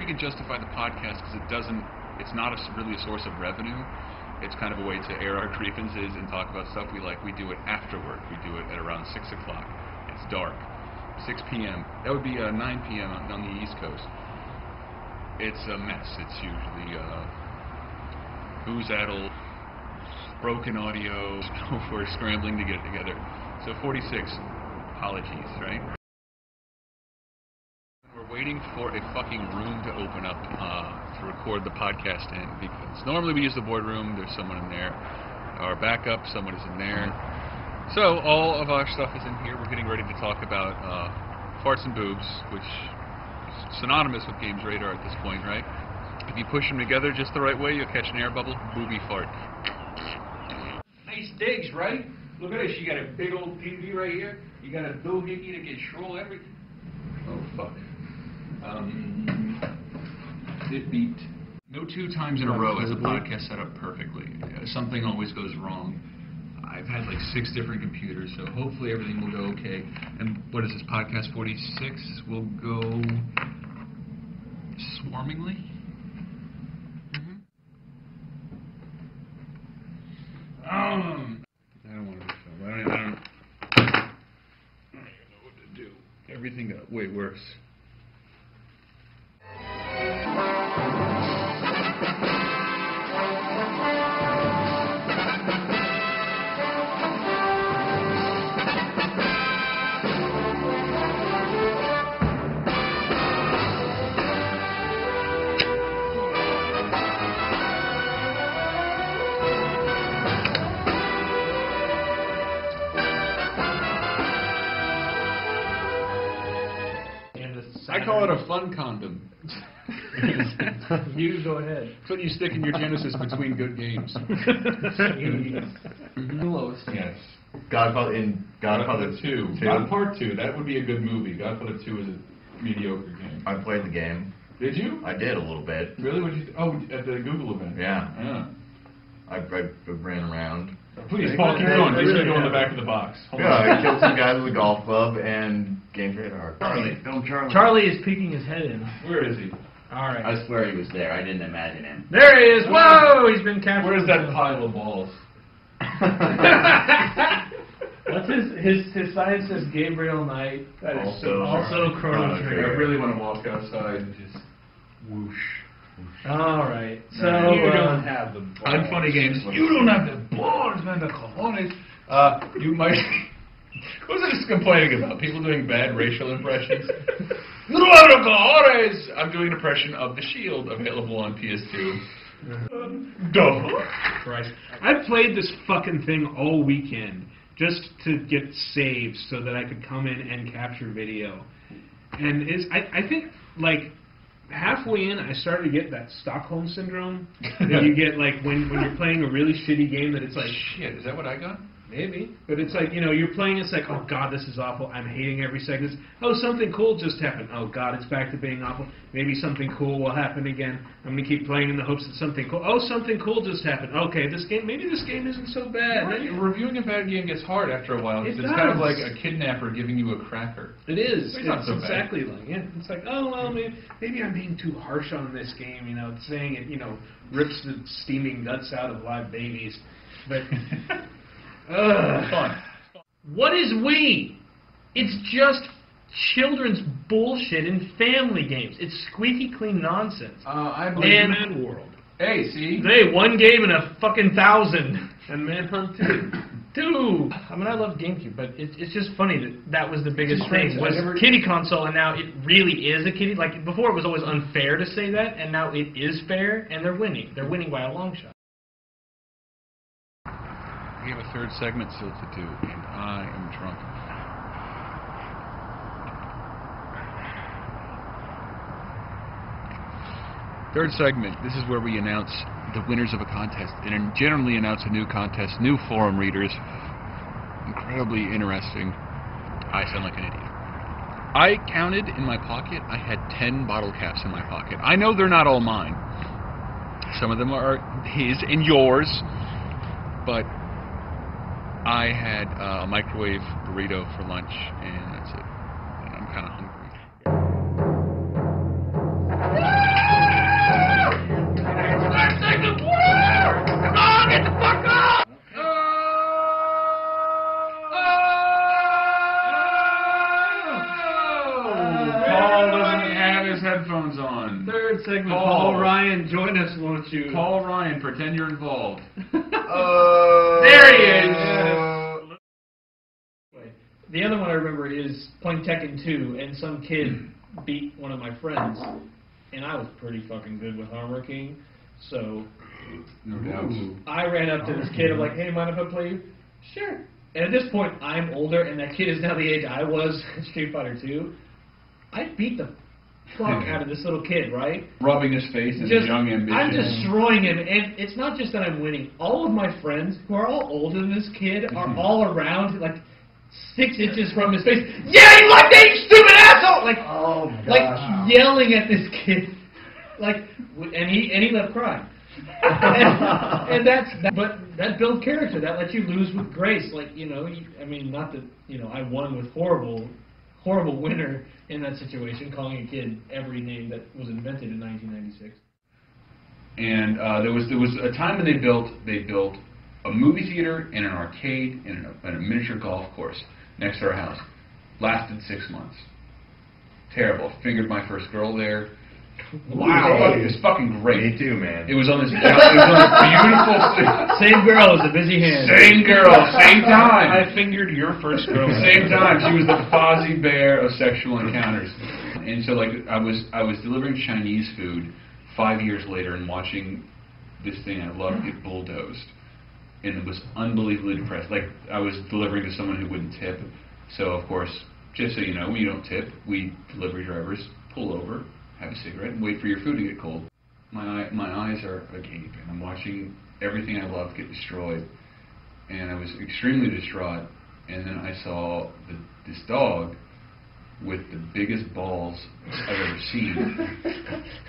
you can justify the podcast because it's not really a source of revenue. It's kind of a way to air our grievances and talk about stuff we like. We do it after work. We do it at around 6 o'clock. It's dark. 6 p.m. That would be 9 p.m. on the East Coast. It's a mess. It's usually booze-addled, broken audio. We're scrambling to get it together. So 46. Apologies, right? We're waiting for a fucking room to open up to record the podcast in, because normally we use the boardroom. There's someone in there. Our backup, someone is in there. So all of our stuff is in here. We're getting ready to talk about farts and boobs, which is synonymous with GamesRadar at this point, right? If you push them together just the right way, you'll catch an air bubble. Booby fart. Nice digs, right? Look at this. You got a big old TV right here. You got a doohickey that can control everything. Oh, fuck. It beat. No 2 times in a row as a podcast set up perfectly. Something always goes wrong. I've had like 6 different computers, so hopefully everything will go okay. And what is this, podcast 46? Will go swarmingly? I don't want to be filmed. I don't even know what to do. Everything got way worse. I call it a fun condom. You go ahead. It's what you stick in your Genesis between good games. Yes. Godfather 2. Not Part 2. That would be a good movie. Godfather 2 is a mediocre game. I played the game. Did you? I did a little bit. Really? What did you? Oh, at the Google event. Yeah. I ran around. Please, Paul, keep going. Please go in the back of the box. I killed some guys with a golf club and GamesRadar. Charlie. Charlie is peeking his head in. Where is he? All right. I swear he was there. I didn't imagine him. There he is. Whoa! He's been captured. Where's that pile of balls? What's his sign says Gabriel Knight. That is also Chrono Trigger. I really want to walk outside and just whoosh. All right. So you don't have the balls. On Funny Games, you don't have the balls, man. The cojones. You might. What was I just complaining about? People doing bad racial impressions. You don't have the cojones. I'm doing an impression of The Shield, available on PS2. Christ. I played this fucking thing all weekend just to get saves so that I could come in and capture video. And I think, like, halfway in, I started to get that Stockholm Syndrome that you get, like, when you're playing a really shitty game that it's like... Shit, is that what I got? Maybe. But it's like, you know, you're playing, it's like, oh, God, this is awful. I'm hating every second. Oh, something cool just happened. Oh, God, it's back to being awful. Maybe something cool will happen again. I'm going to keep playing in the hopes that something cool... Oh, something cool just happened. Okay, maybe this game isn't so bad. Right. Reviewing a bad game gets hard after a while. It's kind of like a kidnapper giving you a cracker. It is. It's not so exactly bad. like, yeah. It's like, oh, well, maybe I'm being too harsh on this game, you know, saying it, you know, rips the steaming guts out of live babies. But... Fun. What is Wii? It's just children's bullshit in family games. It's squeaky clean nonsense. I believe in World. Hey, see? Hey, one game in a fucking 1,000. And Manhunt 2. Dude, I mean, I love GameCube, but it's just funny that was the biggest thing, was kiddie console, and now it really is a kiddie. Like, before it was always unfair to say that, and now it is fair, and they're winning. They're winning by a long shot. We have a third segment still to do, and I am drunk. Third segment, this is where we announce the winners of a contest, and generally announce a new contest, new forum readers. Incredibly interesting. I sound like an idiot. I counted in my pocket, I had 10 bottle caps in my pocket. I know they're not all mine. Some of them are his and yours, but I had a microwave burrito for lunch, and that's it. And I'm kind of hungry. his headphones on. Third segment. Paul. Paul Ryan, join us, won't you? Paul Ryan, pretend you're involved. There he is. The other one I remember is playing Tekken 2, and some kid beat one of my friends, and I was pretty fucking good with Armor King, so No doubt. I ran up to this kid. I'm like, hey, mind if I play you? Sure. And at this point, I'm older, and that kid is now the age I was in Street Fighter 2. I beat the fuck out of this little kid, right? Rubbing his face in his young ambition. I'm destroying him, and it's not just that I'm winning. All of my friends, who are all older than this kid, are all around, like, 6 inches from his face. Yeah, you like that, you stupid asshole! Like, yelling at this kid. Like, and he left crying. and but that builds character. That lets you lose with grace. Like, I mean, not that, I won with horrible winner in that situation, calling a kid every name that was invented in 1996. And there was a time when they built a movie theater and an arcade and a miniature golf course next to our house. Lasted 6 months. Terrible. Fingered my first girl there. Wow, it was fucking great. Me too, man. It was on this beautiful. Same girl as a busy hand. Same girl, same time. I fingered your first girl. Same time. She was the Fozzie Bear of sexual encounters. And so, like, I was delivering Chinese food 5 years later and watching this thing I loved get bulldozed. And it was unbelievably depressed. Like, I was delivering to someone who wouldn't tip. So, of course, just so you know, when you don't tip, we delivery drivers pull over, have a cigarette, and wait for your food to get cold. My eyes are agape, and I'm watching everything I love get destroyed. And I was extremely distraught. And then I saw this dog with the biggest balls I've ever seen.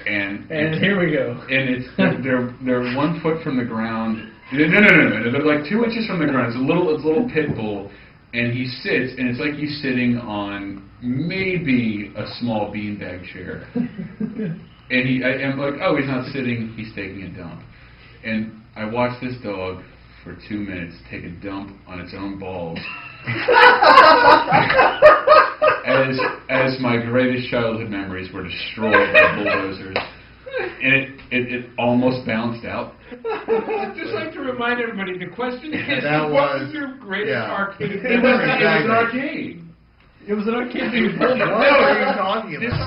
And here we go. And they're 1 foot from the ground. No. They're like 2 inches from the ground. It's a little pit bull, and he sits, and it's like he's sitting on maybe a small beanbag chair. And I'm like, oh, he's not sitting, he's taking a dump. And I watched this dog for 2 minutes take a dump on its own balls. as my greatest childhood memories were destroyed by bulldozers. And it almost bounced out. I'd just like to remind everybody, the question is, That what was your greatest arcade memory? It was an arcade. It was an arcade. What are you talking about?